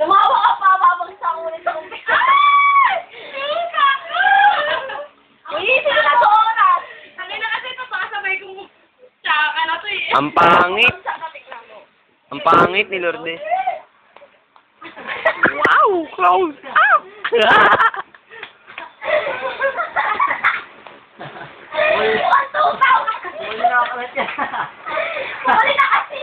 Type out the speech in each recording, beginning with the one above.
Dumawa ka pa, babagsak mo ulit sa kumpisa. Uy, sige na sa oras. Sabi na kasi ito, pasabay kong tsaka na to eh. Ang pangit. Ang pangit ni Lourdes. Wow, close up! Mali na kasi!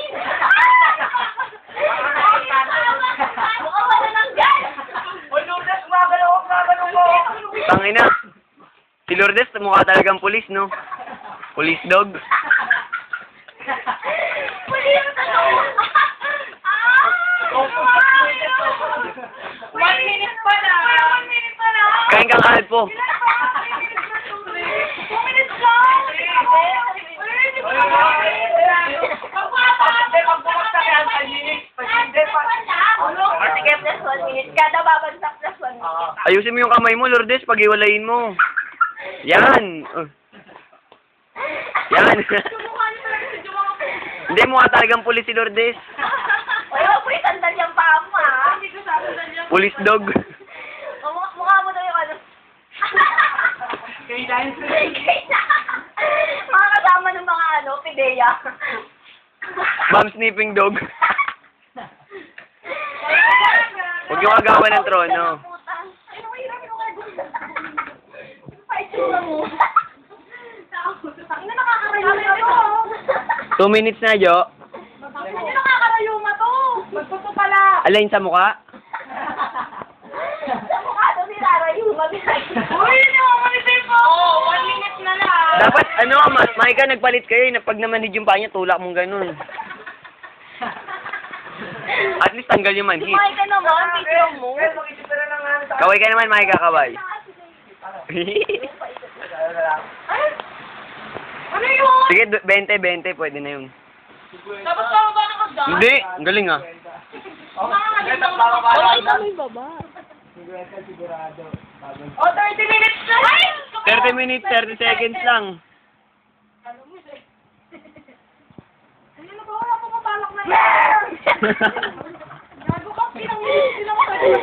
Tangina. Si Lourdes, mukha talagang pulis, no? Police dog. Pulis na to! 1 minute pa na! 1 minute pa na! Kain kang kahit po. 2 minutes lang! Sige, plus 1 minute. Kada babagsak plus 1 minute. Ayusin mo yung kamay mo, Lourdes, pag-iwalayin mo. Yan. Yan. Hindi, mukha talagang pulis si Lourdes. Uy, wag po isandal yung paa mo, ha? Hindi ko sasandal yung Police dog. mukha mo daw yung ano. Mga kasama ng mga ano, pideya. Mom sniffing dog. Huwag yung agawan ng trono. Ay, nakahirapin ako kayo. Paitsura mo. Ang nakakarayo na to. 2 minutes na, Jo. Ang nakakarayo na to. Magputo pala. Alain sa mukha. Sa mukha to si Rarayo. Uy, nakakalipin po. Oo, 1 minute na lang. Dapat, ano, Maika, nagpalit kayo. Pag namanhid yung paa niya, tulak mong ganun. At least tanggal yung manhid. Sumakay ka naman, picture mo. Kaway ka naman, Maika, kaway. Ano yun? Sige, 20, pwede na yun. Dapat pa ba ng hagdan? Hindi, ang galing ah. Wala ito may baba. Oh, 30 minutes na! 30 minutes, 30 seconds lang. Ano na ba? Wala po mabalak na Gago ka, pinang-minutes lang tayo.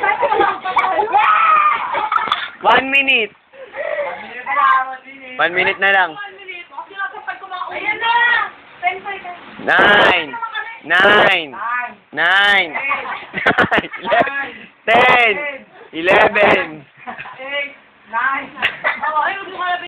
1 minute. 1 minute na lang. 1 minute. Kasi nakapag kumakuha. Ayan na! 10 seconds. 9, 9, 9, 10, 11, 8, 9,